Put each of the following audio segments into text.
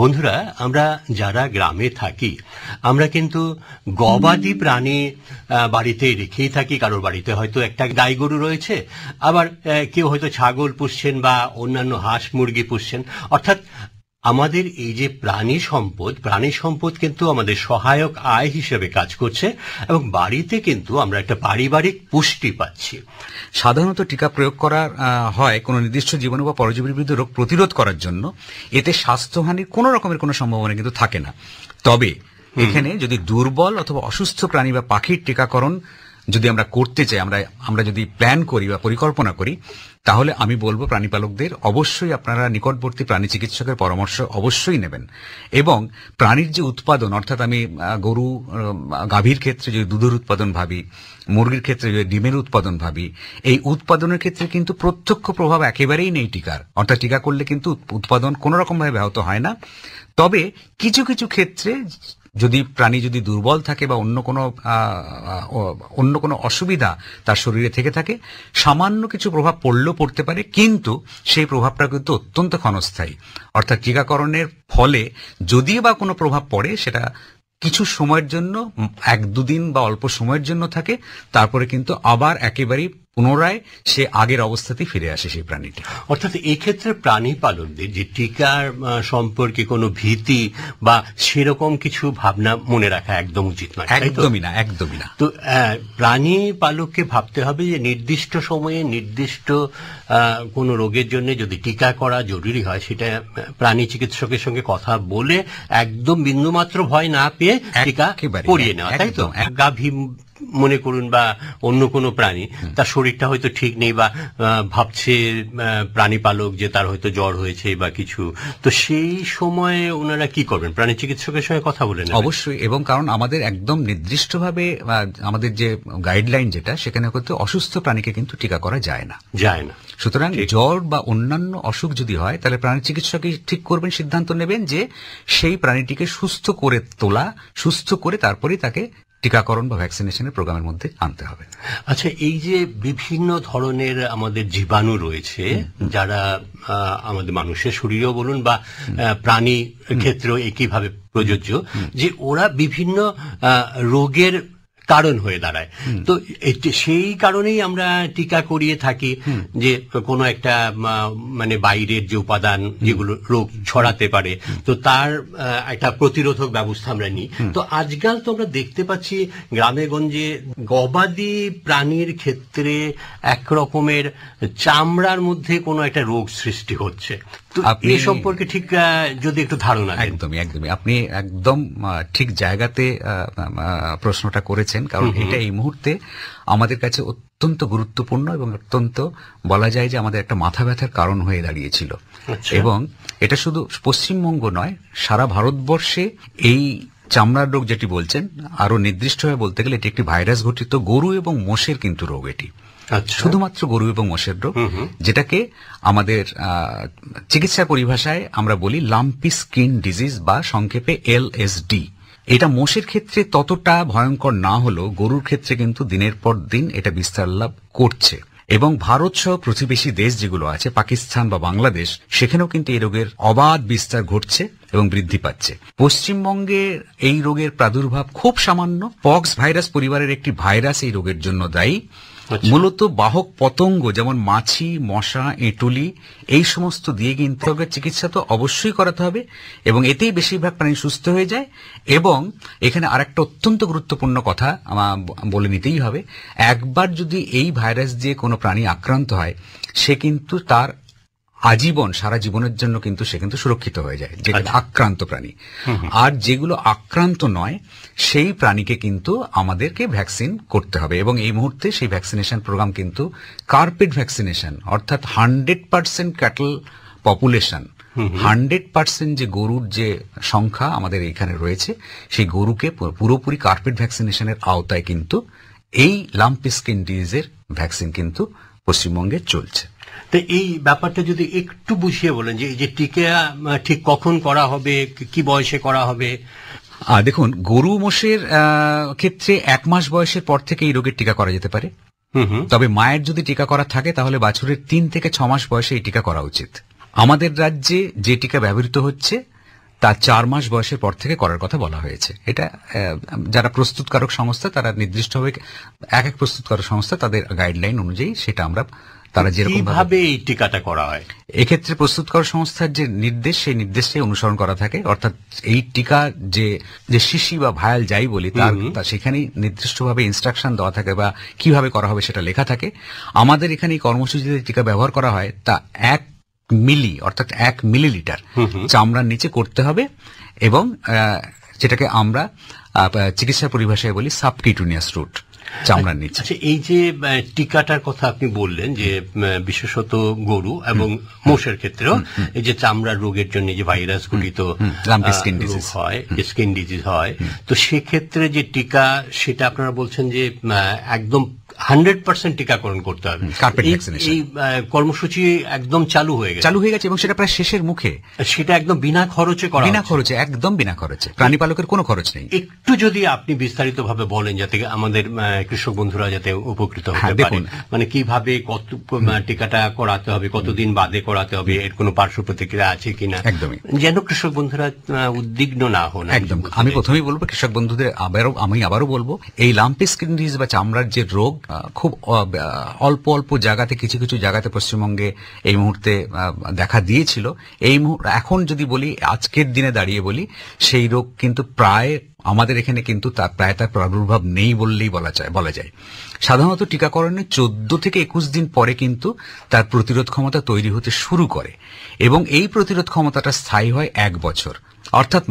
বন্ধুরা, আমরা যারা গ্রামে থাকি আমরা কিন্তু গবাদি প্রাণী বাড়িতে রেখেই থাকি। কারোর বাড়িতে হয়তো একটা গাই গরু রয়েছে, আবার কেউ হয়তো ছাগল পুষছেন বা অন্যান্য হাঁস মুরগি পুষছেন। অর্থাৎ আমাদের এই যে প্রাণী সম্পদ কিন্তু আমাদের সহায়ক আয় হিসেবে কাজ করছে এবং বাড়িতে কিন্তু আমরা একটা পারিবারিক পুষ্টি পাচ্ছি। সাধারণত টিকা প্রয়োগ করা হয় কোনো নির্দিষ্ট জীবাণু বা পরজীবীর বিরুদ্ধে রোগ প্রতিরোধ করার জন্য। এতে স্বাস্থ্যহানির কোনো রকমের কোনো সম্ভাবনা কিন্তু থাকে না। তবে এখানে যদি দুর্বল অথবা অসুস্থ প্রাণী বা পাখির টিকাকরণ যদি আমরা করতে চাই, আমরা যদি প্ল্যান করি বা পরিকল্পনা করি, তাহলে আমি বলবো প্রাণীপালকদের অবশ্যই আপনারা নিকটবর্তী প্রাণী চিকিৎসকের পরামর্শ অবশ্যই নেবেন। এবং প্রাণীর যে উৎপাদন, অর্থাৎ আমি গরু গাভীর ক্ষেত্রে যদি দুধের উৎপাদন ভাবি, মুরগির ক্ষেত্রে যদি ডিমের উৎপাদন ভাবি, এই উৎপাদনের ক্ষেত্রে কিন্তু প্রত্যক্ষ প্রভাব একেবারেই নেই টিকার। অর্থাৎ টিকা করলে কিন্তু উৎপাদন কোনো রকমভাবে ব্যাহত হয় না। তবে কিছু কিছু ক্ষেত্রে যদি প্রাণী যদি দুর্বল থাকে বা অন্য কোনো অসুবিধা তার শরীরে থেকে থাকে, সামান্য কিছু প্রভাব পড়তে পারে, কিন্তু সেই প্রভাবটা কিন্তু অত্যন্ত ক্ষণস্থায়ী। অর্থাৎ টিকাকরণের ফলে যদিও বা কোনো প্রভাব পড়ে, সেটা কিছু সময়ের জন্য, 1-2 দিন বা অল্প সময়ের জন্য থাকে, তারপরে কিন্তু আবার একেবারেই পুনরায় সে আগের অবস্থাতেই ফিরে আসে সেই প্রাণীটি। অর্থাৎ এই ক্ষেত্রে প্রাণী পালকদের যে টিকার সম্পর্কে কোনো ভীতি বা সেরকম কিছু ভাবনা মনে রাখা একদম উচিত নয়। একদমই না। তো প্রাণী পালককে ভাবতে হবে যে নির্দিষ্ট সময়ে নির্দিষ্ট কোনো রোগের জন্য যদি টিকা করা জরুরি হয়, সেটা প্রাণী চিকিৎসকের সঙ্গে কথা বলে একদম বিন্দুমাত্র ভয় না পেয়ে টিকা করিয়ে নেওয়া, তাই তো? গাভী মনে করুন বা অন্য কোনো প্রাণী, তার শরীরটা হয়তো ঠিক নেই বা ভাবছে প্রাণী পালক যে তার হয়তো জ্বর হয়েছে বা কিছু, তো সেই সময়ে ওনারা কি করবেন? প্রাণী চিকিৎসকের সঙ্গে কথা বলেন অবশ্যই। এবং কারণ আমাদের একদম নির্দিষ্টভাবে আমাদের যে গাইডলাইন যেটা, সেখানে হয়তো অসুস্থ প্রাণীকে কিন্তু টিকা করা যায় না। সুতরাং জ্বর বা অন্যান্য অসুখ যদি হয়, তাহলে প্রাণী চিকিৎসকই ঠিক করবেন, সিদ্ধান্ত নেবেন যে সেই প্রাণীটিকে সুস্থ করে তারপরেই তাকে টিকাকরণ বা ভ্যাকসিনেশনের প্রোগ্রামের মধ্যে আনতে হবে। আচ্ছা, এই যে বিভিন্ন ধরনের আমাদের জীবাণু রয়েছে, যারা আমাদের মানুষের শরীরেও বলুন বা প্রাণী ক্ষেত্রেও একইভাবে প্রযোজ্য, যে ওরা বিভিন্ন রোগের কারণ হয়ে দাঁড়ায়। তো সেই কারণেই আমরা টিকা করিয়ে থাকি, যে কোনো একটা মানে বাইরের যে উপাদান যেগুলো রোগ ছড়াতে পারে, তো তার একটা প্রতিরোধক ব্যবস্থা আমরা নিই। তো আজকাল তো আমরা দেখতে পাচ্ছি গ্রামে গঞ্জে গবাদি প্রাণীর ক্ষেত্রে একরকমের চামড়ার মধ্যে কোনো একটা রোগ সৃষ্টি হচ্ছে। তো এই সম্পর্কে ঠিক যদি একটু ধারণা। একদমই আপনি একদম ঠিক জায়গাতে প্রশ্নটা করেছেন, কারণ এটা এই মুহূর্তে আমাদের কাছে অত্যন্ত গুরুত্বপূর্ণ এবং অত্যন্ত বলা যায় যে আমাদের একটা মাথা ব্যথার কারণ হয়ে দাঁড়িয়েছিল। এবং এটা শুধু পশ্চিমবঙ্গ নয়, সারা ভারতবর্ষে এই চামড়ার রোগ যেটি বলছেন, আরো নির্দিষ্টভাবে বলতে গেলে এটি একটি ভাইরাস ঘটিত গরু এবং মোষের কিন্তু রোগ। এটি শুধুমাত্র গরু এবং মোষের রোগ, যেটাকে আমাদের চিকিৎসা পরিভাষায় আমরা বলি লাম্পি স্কিন ডিজিজ বা সংক্ষেপে LSD। এটা মোষের ক্ষেত্রে ততটা ভয়ঙ্কর না হলেও গরুর ক্ষেত্রে কিন্তু দিনের পর দিন এটা বিস্তার লাভ করছে। এবং ভারত সহ প্রতিবেশী দেশ যেগুলো আছে, পাকিস্তান বা বাংলাদেশ, সেখানেও কিন্তু এই রোগের অবাধ বিস্তার ঘটছে এবং বৃদ্ধি পাচ্ছে। পশ্চিমবঙ্গে এই রোগের প্রাদুর্ভাব খুব সামান্য। পক্স ভাইরাস পরিবারের একটি ভাইরাস এই রোগের জন্য দায়ী। মূলত বাহক পতঙ্গ যেমন মাছি, মশা, এঁটুলি, এই সমস্ত দিয়ে কিন্তু রোগের চিকিৎসা তো অবশ্যই করাতে হবে এবং এতেই বেশিরভাগ প্রাণী সুস্থ হয়ে যায়। এবং এখানে আরেকটা অত্যন্ত গুরুত্বপূর্ণ কথা বলে নিতেই হবে, একবার যদি এই ভাইরাস দিয়ে কোনো প্রাণী আক্রান্ত হয়, সে কিন্তু তার আজীবন, সারা জীবনের জন্য কিন্তু সে কিন্তু সুরক্ষিত হয়ে যায়, যেটা আক্রান্ত প্রাণী। আর যেগুলো আক্রান্ত নয়, সেই প্রাণীকে কিন্তু আমাদেরকে ভ্যাকসিন করতে হবে। এবং এই মুহূর্তে সেই ভ্যাকসিনেশন প্রোগ্রাম কিন্তু কার্পেট ভ্যাকসিনেশন, অর্থাৎ 100% ক্যাটল পপুলেশন, 100% যে গরুর যে সংখ্যা আমাদের এখানে রয়েছে, সেই গরুকে পুরোপুরি কার্পেট ভ্যাকসিনেশনের আওতায় কিন্তু এই লাম্পি স্কিন ডিজিজের ভ্যাকসিন কিন্তু পশ্চিমবঙ্গে চলছে। তো এই ব্যাপারটা যদি একটু বুঝিয়ে বলেন, যে এই যে টিকা ঠিক কখন করা হবে, কি বয়সে করা হবে? দেখুন, গরু মোষের ক্ষেত্রে 1 মাস বয়সের পর থেকে এই রোগের টিকা করা যেতে পারে। তবে মায়ের যদি টিকা করা থাকে, তাহলে বাছুরের 3 থেকে 6 মাস বয়সে এই টিকা করা উচিত। আমাদের রাজ্যে যে টিকা ব্যবহৃত হচ্ছে তা 4 মাস বয়সের পর থেকে করার কথা বলা হয়েছে। এটা যারা প্রস্তুতকারক সংস্থা তারা নির্দিষ্টভাবে এক এক প্রস্তুতকারক সংস্থা তাদের গাইডলাইন অনুযায়ী সেটা আমরা তারা যেরকম ভাবে এই টিকাটা করা হয়, এক্ষেত্রে প্রস্তুতকারক সংস্থার যে নির্দেশ সেই নির্দেশটাই অনুসরণ করা থাকে। অর্থাৎ এই টিকা যে শিশি বা ভায়াল যাই বলি তার সেখানেই নির্দিষ্টভাবে ইনস্ট্রাকশন দেওয়া থাকে বা কিভাবে করা হবে সেটা লেখা থাকে। আমাদের এখানে এই কর্মসূচিতে টিকা ব্যবহার করা হয় তা 1 মিলি অর্থাৎ 1 মিলিলিটার চামড়ার নিচে করতে হবে এবং যেটাকে আমরা চিকিৎসার পরিভাষায় বলি সাবকিউটেনিয়াস রুট, চামড়ার নিচে। আচ্ছা, এই যে টিকাটার কথা আপনি বললেন যে বিশেষত গরু এবং মোষের ক্ষেত্রেও এই যে চামড়ার রোগের জন্য যে ভাইরাস ঘটিত রোগ হয়, স্কিন ডিজিজ হয়, তো সেক্ষেত্রে যে টিকা সেটা আপনারা বলছেন যে একদম 100% টিকাকরণ করতে হবে। এই কর্মসূচি একদম চালু হয়ে গেছে এবং সেটা প্রায় শেষের মুখে। সেটা একদম বিনা খরচে করা, একদম বিনা খরচে, প্রাণীপালকের কোনো খরচ নেই। একটু যদি আপনি বিস্তারিত ভাবে বলেন যাতে আমাদের কৃষক বন্ধুরা যাতে উপকৃত হতে পারে, মানে কিভাবে কত টিকাটা করাতে হবে, কতদিন বাদে করাতে হবে, এর কোনো পার্শ্ব প্রতিক্রিয়া আছে কিনা, একদমই যেন কৃষক বন্ধুরা উদ্বিগ্ন না হন। একদম, আমি প্রথমেই বলবো কৃষক বন্ধুদের, আমি আবারও বলবো এই লাম্পি স্কিন ডিজিজ বা চামড়ার যে রোগ খুব অল্প অল্প জায়গাতে, কিছু কিছু জায়গাতে পশ্চিমবঙ্গে এই মুহূর্তে দেখা দিয়েছিল। এখন যদি বলি আজকের দিনে দাঁড়িয়ে বলি সেই রোগ কিন্তু প্রায় আমাদের এখানে কিন্তু তার প্রাদুর্ভাব নেই বললেই বলা যায়। সাধারণত টিকাকরণের 14 থেকে 21 দিন পরে কিন্তু তার প্রতিরোধ ক্ষমতা তৈরি হতে শুরু করে এবং এই প্রতিরোধ ক্ষমতাটা স্থায়ী হয় 1 বছর। অর্থাৎ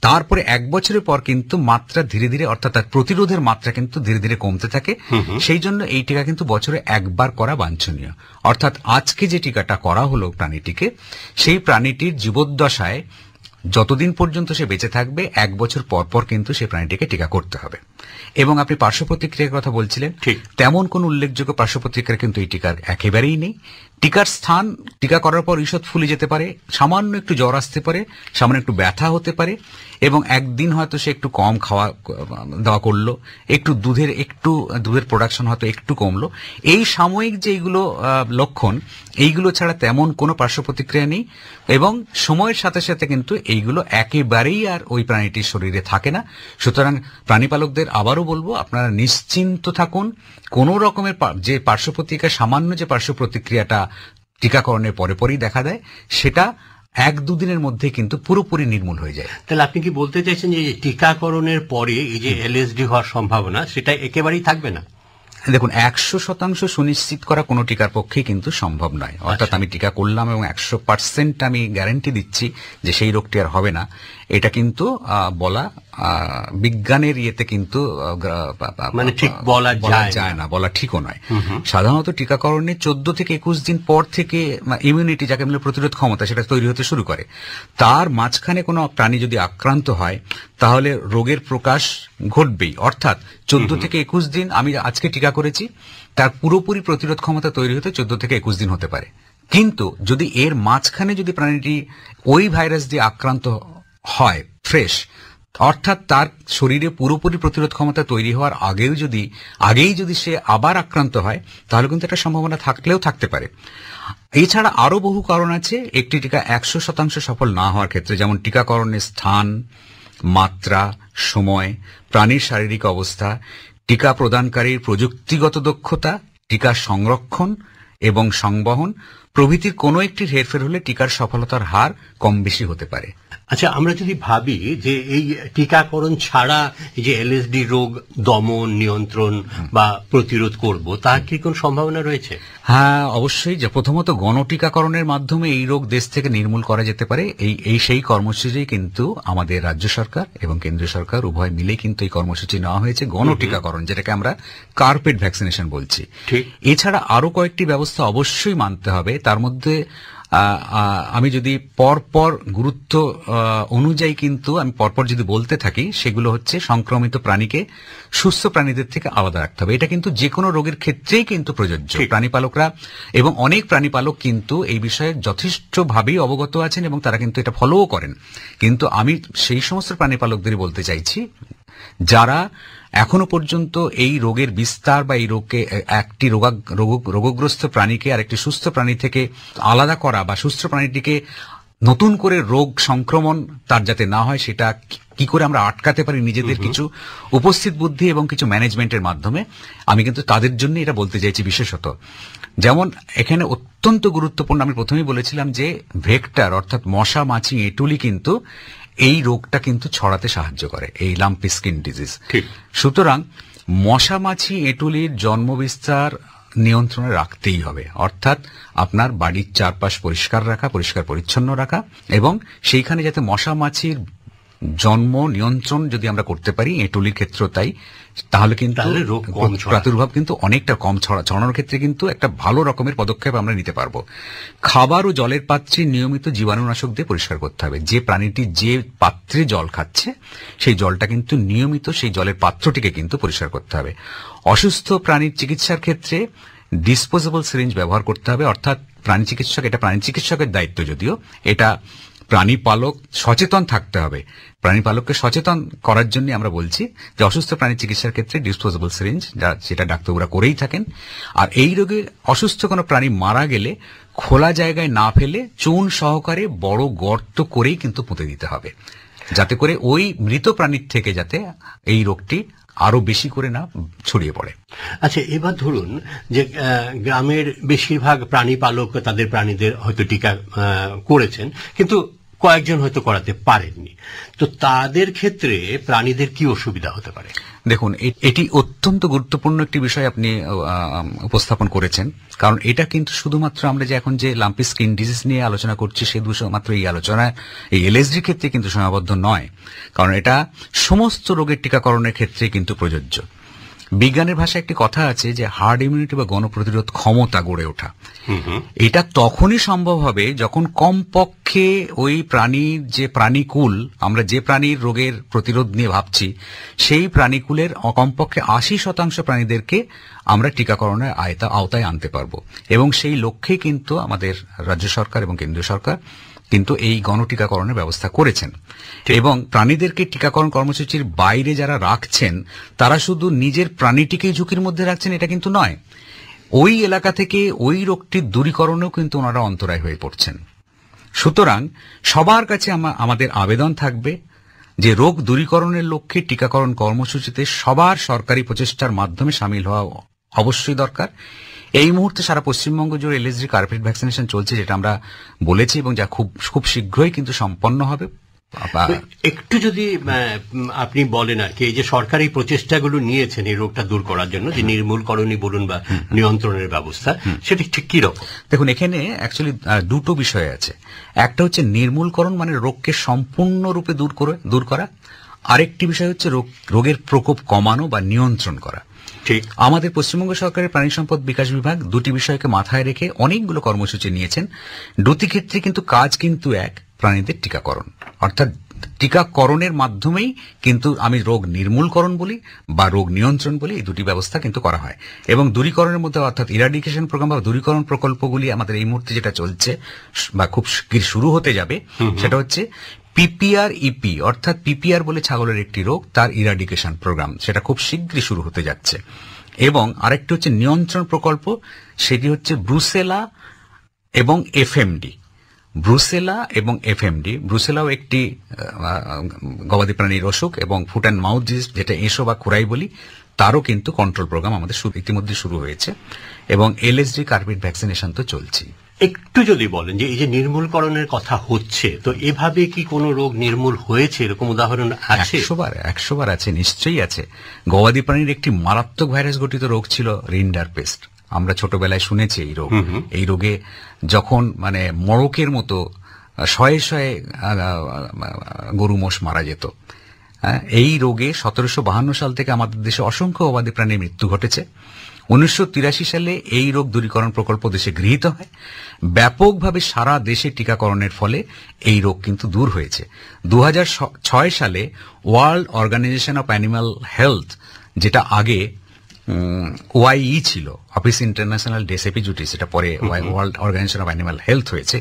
তারপরে 1 বছরের পর কিন্তু মাত্রা ধীরে ধীরে, অর্থাৎ তার প্রতিরোধের মাত্রা কিন্তু ধীরে ধীরে কমতে থাকে। সেই জন্য এই টিকা কিন্তু বছরে একবার করা বাঞ্ছনীয়। অর্থাৎ আজকে যে টিকাটা করা হলো প্রাণীটিকে, সেই প্রাণীটির জীবদ্দশায় যতদিন পর্যন্ত সে বেঁচে থাকবে 1 বছর পর পর কিন্তু সেই প্রাণীটিকে টিকা করতে হবে। এবং আপনি পার্শ্ব প্রতিক্রিয়ার কথা বলছিলেন, তেমন কোন উল্লেখযোগ্য পার্শ্ব প্রতিক্রিয়া কিন্তু এই টিকার একেবারেই নেই। টিকার স্থান, টিকা করার পর ঈষৎ ফুলে যেতে পারে, সামান্য একটু জ্বর আসতে পারে, সামান্য একটু ব্যথা হতে পারে এবং একদিন হয়তো সে একটু কম খাওয়া দাওয়া করলো, একটু দুধের প্রোডাকশন হয়তো একটু কমলো। এই সাময়িক যে এইগুলো লক্ষণ, এইগুলো ছাড়া তেমন কোনো পার্শ্ব প্রতিক্রিয়া নেই এবং সময়ের সাথে সাথে কিন্তু এইগুলো একেবারেই আর ওই প্রাণীটির শরীরে থাকে না। সুতরাং প্রাণীপালকদের আবারও বলবো, আপনারা নিশ্চিন্ত থাকুন। কোন রকমের যে পার্শ্ব প্রতিক্রিয়া, সামান্য যে পার্শ্ব প্রতিক্রিয়াটা টিকাকরণের পরে পরেই দেখা দেয়, সেটা 1-2 দিনের মধ্যে কিন্তু পুরোপুরি নির্মূল হয়ে যায়। তাহলে আপনি কি বলতে চাইছেন যে টিকাকরণের পরে এই যে এলএসডি হওয়ার সম্ভাবনা সেটা একেবারেই থাকবে না? দেখুন, 100% সুনিশ্চিত করা কোনো টিকার পক্ষেই কিন্তু সম্ভব নয়। অর্থাৎ আমি টিকা করলাম এবং 100% আমি গ্যারান্টি দিচ্ছি যে সেই রোগটি আর হবে না, এটা কিন্তু বলা বিজ্ঞানের ইয়েতে কিন্তু মানে ঠিক বলা যায় না, বলা ঠিকও নয়। সাধারণত টিকাকরণে 14 থেকে 21 দিন পর থেকে ইমিউনিটি, যাকে বলে প্রতিরোধ ক্ষমতা, সেটা তৈরি হতে শুরু করে। তার মাঝখানে কোনো প্রাণী যদি আক্রান্ত হয় তাহলে রোগের প্রকাশ ঘটবেই। অর্থাৎ 14 থেকে 21 দিন, আমি আজকে টিকা করেছি, তার পুরোপুরি প্রতিরোধ ক্ষমতা তৈরি হতে 14 থেকে 21 দিন হতে পারে। কিন্তু যদি এর মাঝখানে যদি প্রাণীটি ওই ভাইরাস দিয়ে আক্রান্ত হয় ফ্রেশ, অর্থাৎ তার শরীরে পুরোপুরি প্রতিরোধ ক্ষমতা তৈরি হওয়ার আগেই যদি সে আবার আক্রান্ত হয়, তাহলে কিন্তু একটা সম্ভাবনা থাকলেও থাকতে পারে। এছাড়া আরো বহু কারণ আছে একটি টিকা 100% সফল না হওয়ার ক্ষেত্রে, যেমন টিকাকরণের স্থান, মাত্রা, সময়, প্রাণীর শারীরিক অবস্থা, টিকা প্রদানকারীর প্রযুক্তিগত দক্ষতা, টিকা সংরক্ষণ এবং সংবহন প্রভৃতির কোনো একটির হেরফের হলে টিকার সফলতার হার কম বেশি হতে পারে। আচ্ছা, আমরা যদি ভাবি যে এই টিকাকরণ ছাড়া এই যে এলএসডি রোগ দমন, নিয়ন্ত্রণ বা প্রতিরোধ করব, তার কি কোন সম্ভাবনা রয়েছে? হ্যাঁ, অবশ্যই। যে প্রথমত গণটিকাকরণের মাধ্যমে এই রোগ দেশ থেকে নির্মূল করা যেতে পারে। সেই কর্মসূচি কিন্তু আমাদের রাজ্য সরকার এবং কেন্দ্রীয় সরকার উভয় মিলে কিন্তু এই কর্মসূচি নেওয়া হয়েছে, গণটিকাকরণ, যেটাকে আমরা কার্পেট ভ্যাকসিনেশন বলছি। এছাড়া আরো কয়েকটি ব্যবস্থা অবশ্যই মানতে হবে। তার মধ্যে আমি যদি পরপর গুরুত্ব অনুযায়ী কিন্তু আমি পরপর যদি বলতে থাকি, সেগুলো হচ্ছে সংক্রমিত প্রাণীকে সুস্থ প্রাণীদের থেকে আলাদা রাখতে হবে। এটা কিন্তু যে কোনো রোগের ক্ষেত্রেই কিন্তু প্রযোজ্য। প্রাণীপালকরা এবং অনেক প্রাণীপালক কিন্তু এই বিষয়ে যথেষ্টভাবেই অবগত আছেন এবং তারা কিন্তু এটা ফলোও করেন। কিন্তু আমি সেই সমস্ত প্রাণীপালকদের বলতে চাইছি যারা এখনো পর্যন্ত এই রোগের বিস্তার বা এই রোগকে, একটি রোগগ্রস্ত প্রাণীকে আর একটি সুস্থ প্রাণী থেকে আলাদা করা বা সুস্থ প্রাণীটিকে নতুন করে রোগ সংক্রমণ তার যাতে না হয় সেটা কি করে আমরা আটকাতে পারি নিজেদের কিছু উপস্থিত বুদ্ধি এবং কিছু ম্যানেজমেন্টের মাধ্যমে, আমি কিন্তু তাদের জন্য এটা বলতে চাইছি বিশেষত। যেমন এখানে অত্যন্ত গুরুত্বপূর্ণ, আমি প্রথমেই বলেছিলাম যে ভেক্টর অর্থাৎ মশা, মাছি, এঁটুলি কিন্তু এই রোগটা কিন্তু ছড়াতে সাহায্য করে, এই লাম্পি স্কিন ডিজিজ। সুতরাং মশা, মাছি, এঁটুলির জন্মবিস্তার নিয়ন্ত্রণে রাখতেই হবে, অর্থাৎ আপনার বাড়ির চারপাশ পরিষ্কার রাখা, পরিষ্কার পরিচ্ছন্ন রাখা, এবং সেইখানে যাতে মশা মাছির জন্ম নিয়ন্ত্রণ যদি আমরা করতে পারি, এঁটুলির ক্ষেত্রেও তাই, তাহলে কিন্তু প্রাদুর্ভাব কিন্তু অনেকটা কম ছড়ানোর ক্ষেত্রে কিন্তু একটা ভালো রকমের পদক্ষেপ আমরা নিতে পারবো। খাবার ও জলের পাত্রে নিয়মিত জীবাণুনাশক দিয়ে পরিষ্কার করতে হবে। যে প্রাণীটি যে পাত্রে জল খাচ্ছে সেই জলটা কিন্তু নিয়মিত সেই জলের পাত্রটিকে কিন্তু পরিষ্কার করতে হবে। অসুস্থ প্রাণীর চিকিৎসার ক্ষেত্রে ডিসপোজেবল সিরিঞ্জ ব্যবহার করতে হবে, অর্থাৎ প্রাণী চিকিৎসক, এটা প্রাণী চিকিৎসকের দায়িত্ব, যদিও এটা প্রাণী পালক সচেতন থাকতে হবে। প্রাণী পালককে সচেতন করার জন্য আমরা বলছি যে অসুস্থ প্রাণী চিকিৎসার ক্ষেত্রে ডিসপোজেবল সিরিঞ্জ, যেটা ডাক্তাররা করেই থাকেন। আর এই রোগে অসুস্থ কোনো প্রাণী মারা গেলে খোলা জায়গায় না ফেলে চুন সহকারে বড় গর্ত করেই কিন্তু পুঁতে দিতে হবে, যাতে করে ওই মৃত প্রাণীর থেকে যাতে এই রোগটি আরো বেশি করে না ছড়িয়ে পড়ে। আচ্ছা, এবার ধরুন যে গ্রামের বেশিরভাগ প্রাণী পালক তাদের প্রাণীদের হয়তো টিকা করেছেন, কিন্তু কয়েকজন হয়তো করাতে পারেননি, তো তাদের ক্ষেত্রে প্রাণীদের কি অসুবিধা হতে পারে? দেখুন, এটি অত্যন্ত গুরুত্বপূর্ণ একটি বিষয় আপনি উপস্থাপন করেছেন, কারণ এটা কিন্তু শুধুমাত্র আমরা যে এখন যে লাম্পি স্কিন ডিজিজ নিয়ে আলোচনা করছি সে মাত্র এই আলোচনায় এই এলএসডির ক্ষেত্রে কিন্তু সীমাবদ্ধ নয়, কারণ এটা সমস্ত রোগের টিকাকরণের ক্ষেত্রে কিন্তু প্রযোজ্য। বিজ্ঞানের ভাষায় একটি কথা আছে যে হার্ড ইমিউনিটি বা গণপ্রতিরোধ ক্ষমতা গড়ে ওঠা, এটা তখনই সম্ভব হবে যখন কমপক্ষে ওই প্রাণীর যে প্রাণীকুল, আমরা যে প্রাণীর রোগের প্রতিরোধ নিয়ে ভাবছি সেই প্রাণীকুলের কমপক্ষে 80% প্রাণীদেরকে আমরা টিকাকরণের আওতায় আনতে পারবো। এবং সেই লক্ষ্যে কিন্তু আমাদের রাজ্য সরকার এবং কেন্দ্রীয় সরকার কিন্তু এই গণটিকাকরণের ব্যবস্থা করেছেন। এবং প্রাণীদেরকে টিকাকরণ কর্মসূচির বাইরে যারা রাখছেন তারা শুধু নিজের প্রাণীটিকেই ঝুঁকির মধ্যে রাখছেন এটা কিন্তু নয়, ওই এলাকা থেকে ওই রোগটির দূরীকরণেও কিন্তু ওনারা অন্তরায় হয়ে পড়ছেন। সুতরাং সবার কাছে আমাদের আবেদন থাকবে যে রোগ দূরীকরণের লক্ষ্যে টিকাকরণ কর্মসূচিতে সবার সরকারি প্রচেষ্টার মাধ্যমে সামিল হওয়া অবশ্যই দরকার। এই মুহূর্তে সারা পশ্চিমবঙ্গ জুড়ে এলএসডি কার্পেট ভ্যাকসিনেশন চলছে, যেটা আমরা বলেছি, এবং যা খুব শীঘ্রই কিন্তু সম্পন্ন হবে। একটু যদি আপনি বলেন আর কি, এই যে সরকারি প্রচেষ্টাগুলো নিয়েছেন এই রোগটা দূর করার জন্য, যে নির্মূলকরণই বলুন বা নিয়ন্ত্রণের ব্যবস্থা, সেটা ঠিক কি রকম? দেখুন, এখানে অ্যাকচুয়ালি দুটো বিষয় আছে। একটা হচ্ছে নির্মূলকরণ, মানে রোগকে সম্পূর্ণরূপে দূর করা। আরেকটি বিষয় হচ্ছে রোগের প্রকোপ কমানো বা নিয়ন্ত্রণ করা। আমাদের পশ্চিমবঙ্গ সরকারের প্রাণী সম্পদ বিকাশ বিভাগ দুটি বিষয়কে মাথায় রেখে অনেকগুলো কর্মসূচি নিয়েছেন। দুটি ক্ষেত্রে কিন্তু কাজ কিন্তু এক, প্রাণীদের টিকাকরণ, অর্থাৎ টিকাকরণের মাধ্যমেই কিন্তু আমি রোগ নির্মূলকরণ বলি বা রোগ নিয়ন্ত্রণ বলি, এই দুটি ব্যবস্থা কিন্তু করা হয়। এবং দূরীকরণের মধ্যে অর্থাৎ ইরাডিকেশন প্রোগ্রাম বা দূরীকরণ প্রকল্পগুলি আমাদের এই মুহূর্তে যেটা চলছে বা খুব শীঘ্র শুরু হতে যাবে, সেটা হচ্ছে পিপিআর ইপি, অর্থাৎ পিপিআর বলে ছাগলের একটি রোগ, তার ইরাডিকেশন প্রোগ্রাম, সেটা খুব শীঘ্রই শুরু হতে যাচ্ছে। এবং আরেকটি হচ্ছে নিয়ন্ত্রণ প্রকল্প, সেটি হচ্ছে ব্রুসেলা এবং এফএমডি। ব্রুসেলা এবং এফএমডি, ব্রুসেলাও একটি গবাদি প্রাণীর অসুখ, এবং ফুট অ্যান্ড মাউথ ডিজিজ, যেটা এসো বা খুরাই বলি, তারও কিন্তু কন্ট্রোল প্রোগ্রাম আমাদের ইতিমধ্যে শুরু হয়েছে। এবং এলএসডি কার্পেট ভ্যাকসিনেশন তো চলছেই। একটু যদি বলেন যে এই যে নির্মূলকরণের কথা হচ্ছে, তো এভাবে কি কোনো রোগ নির্মূল হয়েছে, এরকম উদাহরণ আছে? 100 বার আছে, নিশ্চয়ই আছে। গবাদি প্রাণীর একটি মারাত্মক ভাইরাস ঘটিত রোগ ছিল রিন্ডার পেস্ট। আমরা ছোটবেলায় শুনেছি এই রোগ। এই রোগে যখন মানে মড়কের মতো শয়ে শয়ে গরু মোষ মারা যেত। এই রোগে 1752 সাল থেকে আমাদের দেশে অসংখ্য গবাদি প্রাণীর মৃত্যু ঘটেছে। 1983 সালে এই রোগ দূরীকরণ প্রকল্প দেশে গৃহীত হয়। ব্যাপকভাবে সারা দেশে টিকাকরণের ফলে এই রোগ কিন্তু দূর হয়েছে। 2006 সালে world organisation of animal health, যেটা আগে ওয়াইই ছিল, অফিস ইন্টারন্যাশনাল ডেস এপিজুটিস, এটা পরে world organisation of animal health হয়েছে,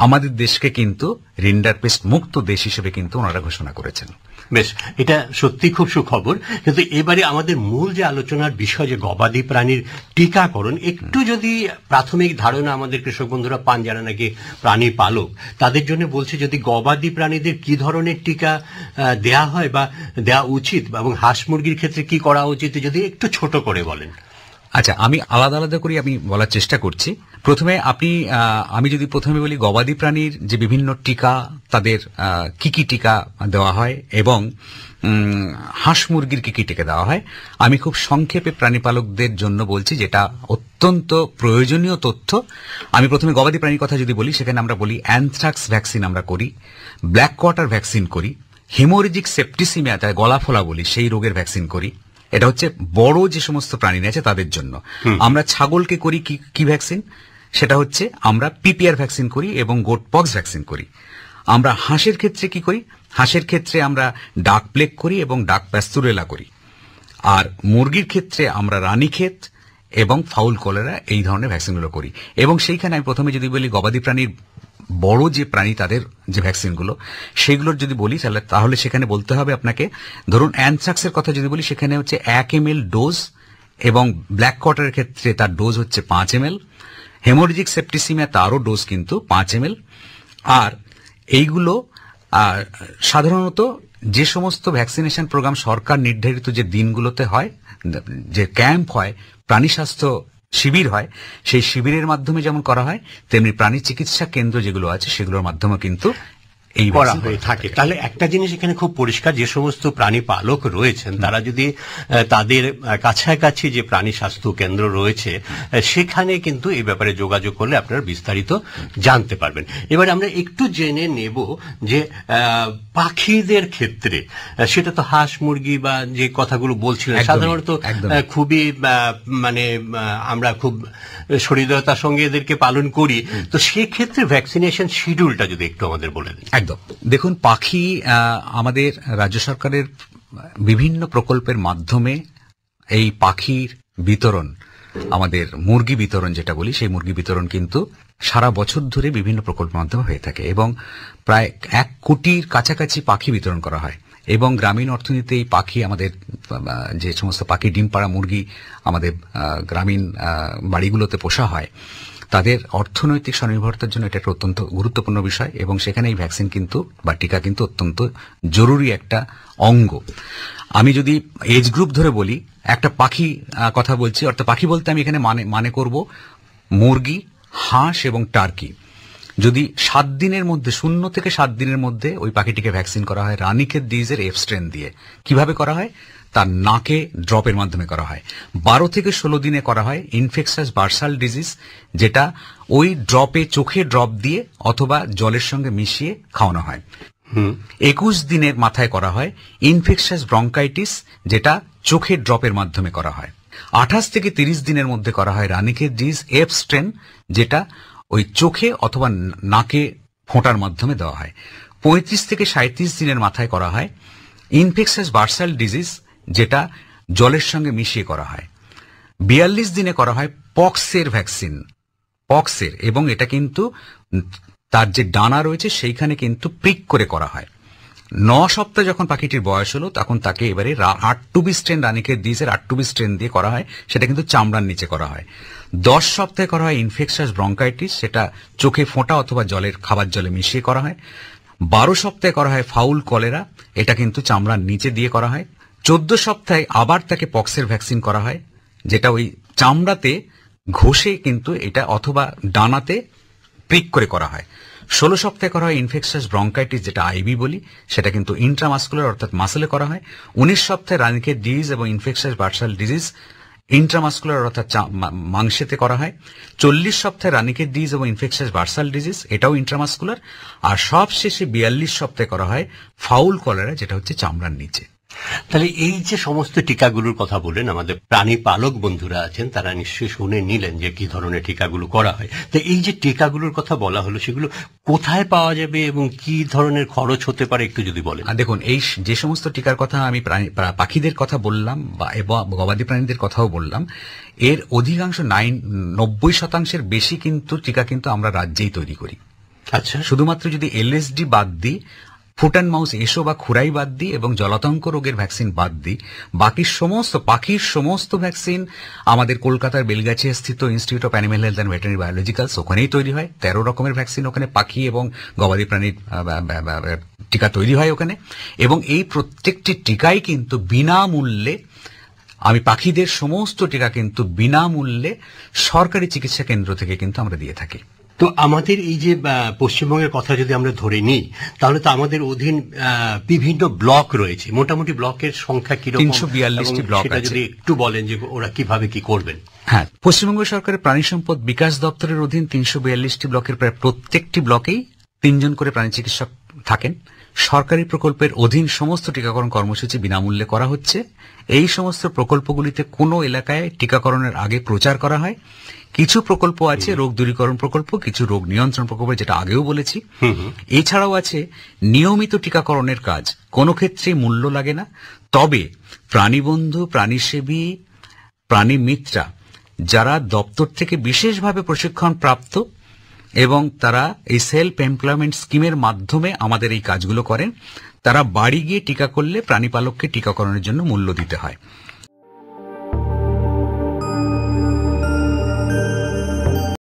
আমাদের দেশকে কিন্তু রিন্ডারপেস্ট মুক্ত দেশ হিসেবে কিন্তু ওনারা ঘোষণা করেছেন। বেশ, এটা সত্যি খুব সুখবর। কিন্তু এবারে আমাদের মূল যে আলোচনার বিষয় যে গবাদি প্রাণীর টিকাকরণ, একটু যদি প্রাথমিক ধারণা আমাদের কৃষক বন্ধুরা পান যারা নাকি প্রাণী পালক, তাদের জন্য বলছে যদি গবাদি প্রাণীদের কি ধরনের টিকা দেয়া হয় বা দেওয়া উচিত, এবং হাঁস মুরগির ক্ষেত্রে কি করা উচিত, যদি একটু ছোট করে বলেন। আচ্ছা, আমি আলাদা আলাদা করে আমি বলার চেষ্টা করছি। প্রথমে আমি যদি প্রথমে বলি গবাদি প্রাণীর যে বিভিন্ন টিকা, তাদের কি কি টিকা দেওয়া হয় এবং হাঁস মুরগির কি কি টিকা দেওয়া হয়, আমি খুব সংক্ষেপে প্রাণীপালকদের জন্য বলছি, যেটা অত্যন্ত প্রয়োজনীয় তথ্য। আমি প্রথমে গবাদি প্রাণীর কথা যদি বলি, সেখানে আমরা বলি অ্যানথ্রাক্স ভ্যাকসিন আমরা করি, ব্ল্যাক কোয়াটার ভ্যাকসিন করি, হেমোরেজিক সেপ্টিসিমিয়া, তাই গলা ফোলা বলি, সেই রোগের ভ্যাকসিন করি। এটা হচ্ছে বড় যে সমস্ত প্রাণী আছে তাদের জন্য। আমরা ছাগলকে করি কি ভ্যাকসিন, সেটা হচ্ছে আমরা পিপিআর ভ্যাকসিন করি এবং গোট পক্স ভ্যাকসিন করি। আমরা হাঁসের ক্ষেত্রে কি করি, হাঁসের ক্ষেত্রে আমরা ডাক প্লেগ করি এবং ডাক প্যাস্তুরেলা করি। আর মুরগির ক্ষেত্রে আমরা রানীক্ষেত এবং ফাউল কলেরা এই ধরনের ভ্যাকসিনগুলো করি। এবং সেইখানে আমি প্রথমে যদি বলি গবাদি প্রাণীর বড় যে প্রাণী তাদের যে ভ্যাকসিনগুলো, সেগুলোর যদি বলি তাহলে সেখানে বলতে হবে আপনাকে, ধরুন অ্যানথ্রাক্সের কথা যদি বলি, সেখানে হচ্ছে 1 ml ডোজ এবং ব্ল্যাক কোয়াটারের ক্ষেত্রে তার ডোজ হচ্ছে 5 ml, হেমোরেজিক সেপ্টিসিমিয়া তারও ডোজ কিন্তু 5 ml। আর এইগুলো সাধারণত যে সমস্ত ভ্যাকসিনেশন প্রোগ্রাম সরকার নির্ধারিত যে দিনগুলোতে হয়, যে ক্যাম্প হয়, প্রাণী স্বাস্থ্য শিবির হয়, সেই শিবিরের মাধ্যমে যেমন করা হয়, তেমনি প্রাণী চিকিৎসা কেন্দ্র যেগুলো আছে সেগুলোর মাধ্যমে কিন্তু এই করা হয়ে থাকে। তাহলে একটা জিনিস এখানে খুব পরিষ্কার, যে সমস্ত প্রাণী পালক রয়েছেন তারা যদি তাদের কাছাকাছি যে প্রাণী স্বাস্থ্য কেন্দ্র রয়েছে সেখানে কিন্তু এই ব্যাপারে যোগাযোগ করলে আপনারা বিস্তারিত জানতে পারবেন। এবারে আমরা একটু জেনে নেব যে পাখিদের ক্ষেত্রে, সেটা তো হাঁস মুরগি বা যে কথাগুলো বলছিলেন সাধারণত খুবই মানে আমরা খুব সহৃদয়তার সঙ্গে এদেরকে পালন করি, তো সেক্ষেত্রে ভ্যাকসিনেশন শিডিউলটা যদি একটু আমাদের বলে দেন। একদম, দেখুন, পাখি আমাদের রাজ্য সরকারের বিভিন্ন প্রকল্পের মাধ্যমে এই পাখির বিতরণ, আমাদের মুরগি বিতরণ যেটা বলি, সেই মুরগি বিতরণ কিন্তু সারা বছর ধরে বিভিন্ন প্রকল্পের মাধ্যমে হয়ে থাকে এবং প্রায় 1 কোটির কাছাকাছি পাখি বিতরণ করা হয়। এবং গ্রামীণ অর্থনীতিতে এই পাখি, আমাদের যে সমস্ত পাখি ডিম পাড়া মুরগি আমাদের গ্রামীণ বাড়িগুলোতে পোষা হয়, তাদের অর্থনৈতিক স্বনির্ভরতার জন্য এটা একটা অত্যন্ত গুরুত্বপূর্ণ বিষয় এবং সেখানে এই ভ্যাকসিন কিন্তু বা টিকা কিন্তু অত্যন্ত জরুরি একটা অঙ্গ। আমি যদি এজ গ্রুপ ধরে বলি, একটা পাখি কথা বলছি, অর্থাৎ পাখি বলতে আমি এখানে মানে করব মুরগি, হাঁস এবং টার্কি। যদি 7 দিনের মধ্যে, 0 থেকে 7 দিনের মধ্যে ওই পাখিটিকে ভ্যাকসিন করা হয় রানীক্ষেত ডিজিজের F স্ট্রেন দিয়ে। কিভাবে করা হয়? তার নাকে ড্রপের মাধ্যমে করা হয়। 12 থেকে 16 দিনে করা হয় ইনফেকশাস বার্সাল ডিজিজ, যেটা ওই ড্রপে, চোখে ড্রপ দিয়ে অথবা জলের সঙ্গে মিশিয়ে খাওয়ানো হয়। 21 দিনের মাথায় করা হয় ইনফেকশাস ব্রঙ্কাইটিস, যেটা চোখে ড্রপের মাধ্যমে করা হয়। 28 থেকে 30 দিনের মধ্যে করা হয় রানীক্ষেত ডিজিজ F স্ট্রেন, যেটা ওই চোখে অথবা নাকে ফোঁটার মাধ্যমে দেওয়া হয়। 35 থেকে 37 দিনের মাথায় করা হয় ইনফেকশাস বার্সাল ডিজিজ, যেটা জলের সঙ্গে মিশিয়ে করা হয়। 42 দিনে করা হয় পক্সের ভ্যাকসিন, পক্সের, এবং এটা কিন্তু তার যে ডানা রয়েছে সেইখানে কিন্তু প্রিক করে করা হয়। 9 সপ্তাহ যখন পাখিটির বয়স হলো, তখন তাকে এবারে R2B strain, Ranikhet ডিজিজের R2B strain দিয়ে করা হয়, সেটা কিন্তু চামড়ার নিচে করা হয়। 10 সপ্তাহে করা হয় ইনফেকশাস ব্রঙ্কাইটিস, সেটা চোখে ফোঁটা অথবা খাবার জলে মিশিয়ে করা হয়। 12 সপ্তাহে করা হয় ফাউল কলেরা, এটা কিন্তু চামড়ার নিচে দিয়ে করা হয়। 14 সপ্তাহে আবার তাকে পক্সের ভ্যাকসিন করা হয়, যেটা ওই চামড়াতে ঘষে কিন্তু এটা অথবা ডানাতে প্রিক করে করা হয়। 16 সপ্তাহে করা হয় ইনফেকশাস ব্রঙ্কাইটিস, যেটা আইবি বলি, সেটা কিন্তু ইন্ট্রামাস্কুলার অর্থাৎ মাসেলে করা হয়। 19 সপ্তাহে রানীক্ষেত ডিজিজ এবং ইনফেকশাস বার্সাল ডিজিজ ইন্ট্রামাস্কুলার অর্থাৎ মাংসেতে করা হয়। 40 সপ্তাহে রানীক্ষেত ডিজিজ এবং ইনফেকশাস বার্সাল ডিজিজ, এটাও ইন্ট্রামাস্কুলার। আর সবশেষে 42 সপ্তাহে করা হয় ফাউল কলেরা, যেটা হচ্ছে চামড়ার নিচে। তাহলে এই যে সমস্ত টিকাগুলোর কথা বললেন, আমাদের প্রাণী পালক বন্ধুরা আছেন তারা নিশ্চয়ই শুনে নিলেন যে কি ধরনের টিকাগুলো করা হয়। তো এই যে টিকাগুলোর কথা বলা হলো, সেগুলো কোথায় পাওয়া যাবে এবং কি ধরনের খরচ হতে পারে একটু যদি বলেন। দেখুন, এই যে সমস্ত টিকার কথা আমি পাখিদের কথা বললাম বা গবাদি প্রাণীদের কথাও বললাম, এর অধিকাংশ 90% বেশি কিন্তু টিকা কিন্তু আমরা রাজ্যেই তৈরি করি। আচ্ছা, শুধুমাত্র যদি এলএসডি বাদ দিই, ফুট অ্যান্ড মাউস এসো বা খুরাই বাদ দিই এবং জলাতঙ্ক রোগের ভ্যাকসিন বাদ দিই, বাকি সমস্ত পাখির সমস্ত ভ্যাকসিন আমাদের কলকাতার বেলগাছিয়া স্থিত Institute of animal Health and Veterinary Biologicals, ওখানেই তৈরি হয়। 13 রকমের ভ্যাকসিন ওখানে পাখি এবং গবাদি প্রাণীর টিকা তৈরি হয় ওখানে, এবং এই প্রত্যেকটি টিকাই কিন্তু বিনামূল্যে, আমি পাখিদের সমস্ত টিকা কিন্তু বিনামূল্যে সরকারি চিকিৎসা কেন্দ্র থেকে কিন্তু আমরা দিয়ে থাকি। তো আমাদের এই যে পশ্চিমবঙ্গের কথা যদি আমরা ধরে নিই, তাহলে তো আমাদের অধীন বিভিন্ন ব্লক রয়েছে। মোটামুটি ব্লকের সংখ্যা কিরকম? 342টি ব্লক সেটা আছে। যদি একটু বলেন যে ওরা কিভাবে কি করবেন। হ্যাঁ, পশ্চিমবঙ্গ সরকারের প্রাণী সম্পদ বিকাশ দপ্তরের অধীন 342টি ব্লকের প্রায় প্রত্যেকটি ব্লকেই 3 জন করে প্রাণী চিকিৎসক থাকেন। সরকারি প্রকল্পের অধীন সমস্ত টিকাকরণ কর্মসূচি বিনামূল্যে করা হচ্ছে। এই সমস্ত প্রকল্পগুলিতে কোনো এলাকায় টিকাকরণের আগে প্রচার করা হয়। কিছু প্রকল্প আছে রোগ দূরীকরণ প্রকল্প, কিছু রোগ নিয়ন্ত্রণ প্রকল্প, যেটা আগেও বলেছি। এছাড়াও আছে নিয়মিত টিকাকরণের কাজ, কোনো ক্ষেত্রে মূল্য লাগে না। তবে প্রাণীবন্ধু, প্রাণীসেবী, প্রাণী মিত্রা যারা দপ্তর থেকে বিশেষভাবে প্রশিক্ষণ প্রাপ্ত এবং তারা এই সেলফ এমপ্লয়মেন্ট স্কিমের মাধ্যমে আমাদের এই কাজগুলো করেন, তারা বাড়ি গিয়ে টিকা করলে প্রাণীপালককে টিকাকরণের জন্য মূল্য দিতে হয়।